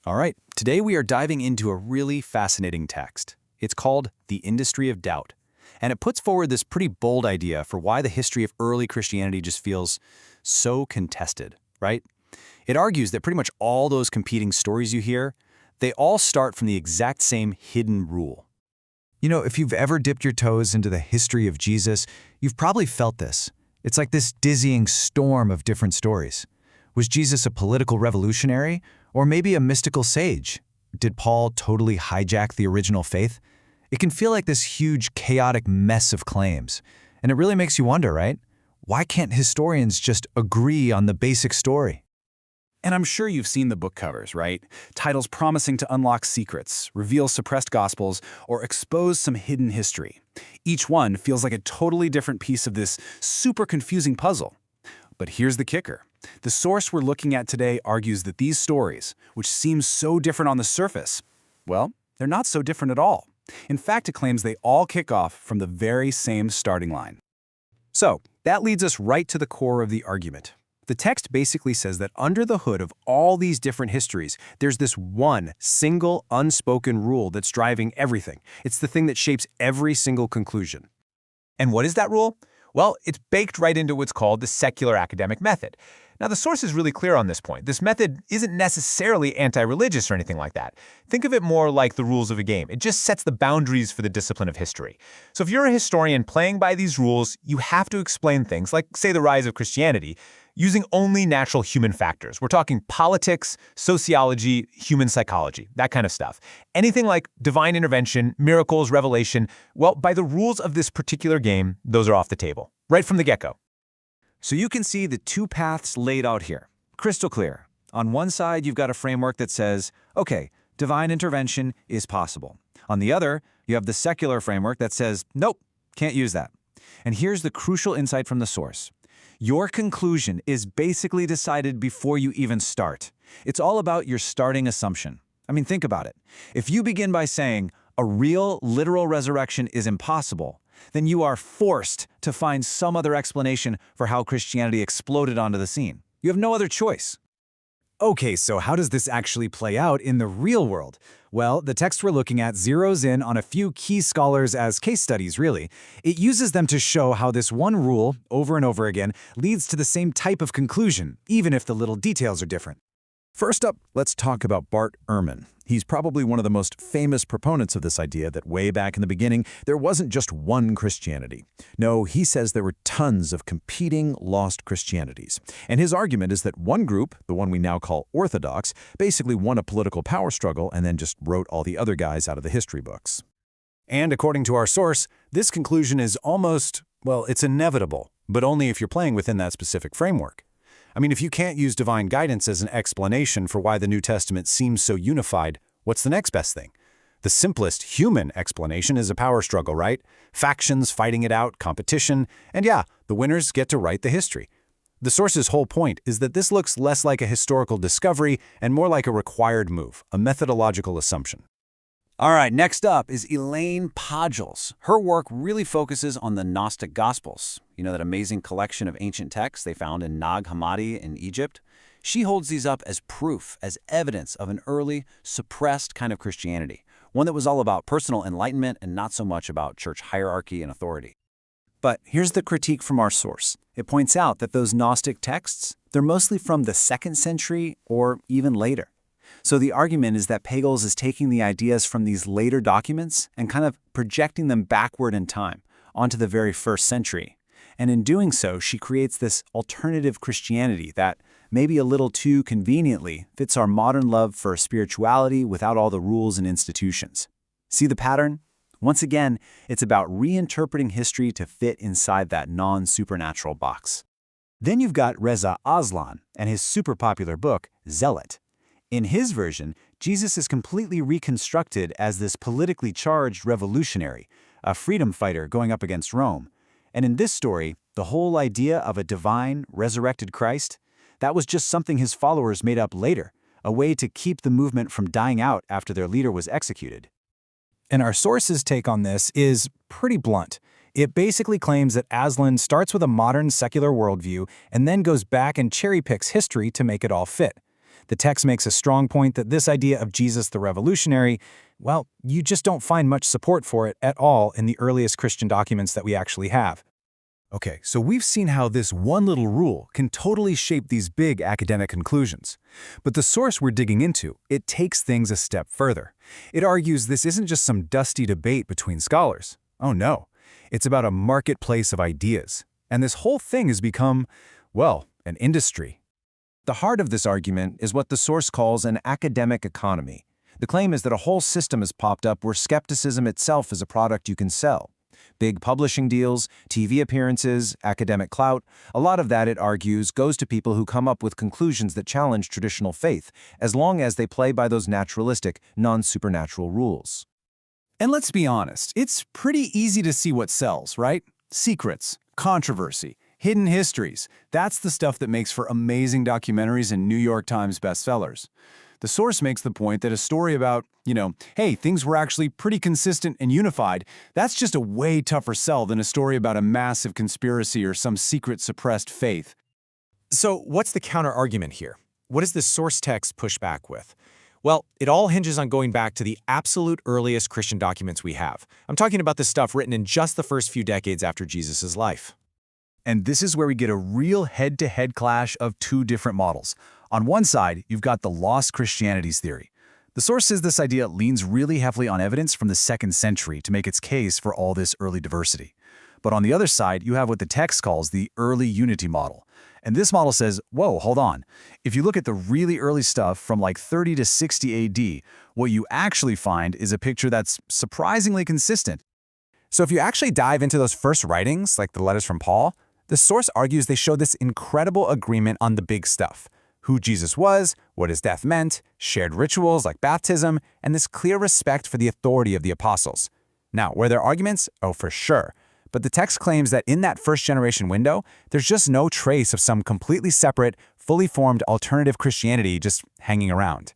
All right, today we are diving into a really fascinating text. It's called The Industry of Doubt, and it puts forward this pretty bold idea for why the history of early Christianity just feels so contested, right? It argues that pretty much all those competing stories you hear, they all start from the exact same hidden rule. You know, if you've ever dipped your toes into the history of Jesus, you've probably felt this. It's like this dizzying storm of different stories. Was Jesus a political revolutionary? Or maybe a mystical sage? Did Paul totally hijack the original faith? It can feel like this huge, chaotic mess of claims. And it really makes you wonder, right? Why can't historians just agree on the basic story? And I'm sure you've seen the book covers, right? Titles promising to unlock secrets, reveal suppressed gospels, or expose some hidden history. Each one feels like a totally different piece of this super confusing puzzle. But here's the kicker. The source we're looking at today argues that these stories, which seem so different on the surface, well, they're not so different at all. In fact, it claims they all kick off from the very same starting line. So, that leads us right to the core of the argument. The text basically says that under the hood of all these different histories, there's this one single unspoken rule that's driving everything. It's the thing that shapes every single conclusion. And what is that rule? Well, it's baked right into what's called the secular academic method. Now, the source is really clear on this point. This method isn't necessarily anti-religious or anything like that. Think of it more like the rules of a game. It just sets the boundaries for the discipline of history. So if you're a historian playing by these rules, you have to explain things like, say, the rise of Christianity, using only natural human factors. We're talking politics, sociology, human psychology, that kind of stuff. Anything like divine intervention, miracles, revelation, well, by the rules of this particular game, those are off the table, right from the get-go. So you can see the two paths laid out here, crystal clear. On one side, you've got a framework that says, okay, divine intervention is possible. On the other, you have the secular framework that says, nope, can't use that. And here's the crucial insight from the source. Your conclusion is basically decided before you even start. It's all about your starting assumption. I mean, think about it. If you begin by saying, a real, literal resurrection is impossible, then you are forced to find some other explanation for how Christianity exploded onto the scene. You have no other choice. Okay, so how does this actually play out in the real world? Well, the text we're looking at zeroes in on a few key scholars as case studies, really. It uses them to show how this one rule, over and over again, leads to the same type of conclusion, even if the little details are different. First up, let's talk about Bart Ehrman. He's probably one of the most famous proponents of this idea that way back in the beginning, there wasn't just one Christianity. No, he says there were tons of competing lost Christianities. And his argument is that one group, the one we now call Orthodox, basically won a political power struggle and then just wrote all the other guys out of the history books. And according to our source, this conclusion is almost, well, it's inevitable, but only if you're playing within that specific framework. I mean, if you can't use divine guidance as an explanation for why the New Testament seems so unified, what's the next best thing? The simplest human explanation is a power struggle, right? Factions fighting it out, competition, and yeah, the winners get to write the history. The source's whole point is that this looks less like a historical discovery and more like a required move, a methodological assumption. All right, next up is Elaine Podgels. Her work really focuses on the Gnostic Gospels. You know, that amazing collection of ancient texts they found in Nag Hammadi in Egypt? She holds these up as proof, as evidence of an early, suppressed kind of Christianity, one that was all about personal enlightenment and not so much about church hierarchy and authority. But here's the critique from our source. It points out that those Gnostic texts, they're mostly from the 2nd century or even later. So the argument is that Pagels is taking the ideas from these later documents and kind of projecting them backward in time, onto the very 1st century. And in doing so, she creates this alternative Christianity that, maybe a little too conveniently, fits our modern love for spirituality without all the rules and institutions. See the pattern? Once again, it's about reinterpreting history to fit inside that non-supernatural box. Then you've got Reza Aslan and his super popular book, Zealot. In his version, Jesus is completely reconstructed as this politically charged revolutionary, a freedom fighter going up against Rome. And in this story, the whole idea of a divine, resurrected Christ, that was just something his followers made up later, a way to keep the movement from dying out after their leader was executed. And our source's take on this is pretty blunt. It basically claims that Aslan starts with a modern secular worldview and then goes back and cherry-picks history to make it all fit. The text makes a strong point that this idea of Jesus the revolutionary, well, you just don't find much support for it at all in the earliest Christian documents that we actually have. Okay, so we've seen how this one little rule can totally shape these big academic conclusions. But the source we're digging into, it takes things a step further. It argues this isn't just some dusty debate between scholars. Oh no, it's about a marketplace of ideas. And this whole thing has become, well, an industry. The heart of this argument is what the source calls an academic economy. The claim is that a whole system has popped up where skepticism itself is a product you can sell. Big publishing deals, TV appearances, academic clout, a lot of that, it argues, goes to people who come up with conclusions that challenge traditional faith, as long as they play by those naturalistic, non-supernatural rules. And let's be honest, it's pretty easy to see what sells, right? Secrets, controversy, hidden histories. That's the stuff that makes for amazing documentaries and New York Times bestsellers. The source makes the point that a story about, hey, things were actually pretty consistent and unified, that's just a way tougher sell than a story about a massive conspiracy or some secret suppressed faith. So what's the counter-argument here? What does the source text push back with? Well, it all hinges on going back to the absolute earliest Christian documents we have. I'm talking about the stuff written in just the first few decades after Jesus' life. And this is where we get a real head-to-head clash of two different models. On one side, you've got the lost Christianities theory. The source says this idea leans really heavily on evidence from the 2nd century to make its case for all this early diversity. But on the other side, you have what the text calls the early unity model. And this model says, whoa, hold on. If you look at the really early stuff from like 30 to 60 AD, what you actually find is a picture that's surprisingly consistent. So if you actually dive into those first writings, like the letters from Paul, the source argues they show this incredible agreement on the big stuff. Who Jesus was, what his death meant, shared rituals like baptism, and this clear respect for the authority of the apostles. Now, were there arguments? Oh, for sure. But the text claims that in that first-generation window, there's just no trace of some completely separate, fully formed alternative Christianity just hanging around.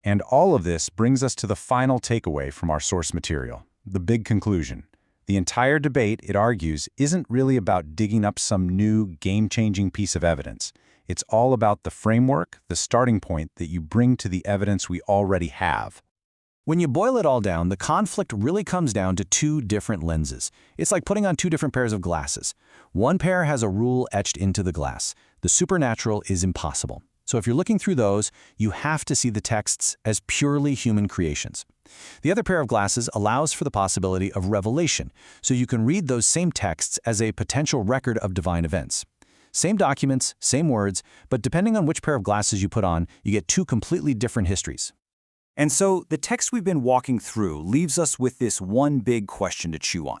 And all of this brings us to the final takeaway from our source material, the big conclusion. The entire debate, it argues, isn't really about digging up some new, game-changing piece of evidence. It's all about the framework, the starting point that you bring to the evidence we already have. When you boil it all down, the conflict really comes down to two different lenses. It's like putting on two different pairs of glasses. One pair has a rule etched into the glass. The supernatural is impossible. So if you're looking through those, you have to see the texts as purely human creations. The other pair of glasses allows for the possibility of revelation, so you can read those same texts as a potential record of divine events. Same documents, same words, but depending on which pair of glasses you put on, you get two completely different histories. And so the text we've been walking through leaves us with this one big question to chew on.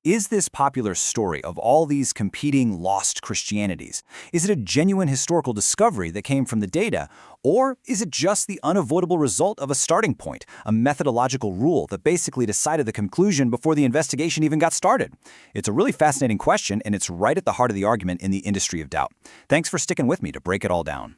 Is this popular story of all these competing lost Christianities, is it a genuine historical discovery that came from the data, or is it just the unavoidable result of a starting point, a methodological rule that basically decided the conclusion before the investigation even got started? It's a really fascinating question, and it's right at the heart of the argument in the industry of doubt. Thanks for sticking with me to break it all down.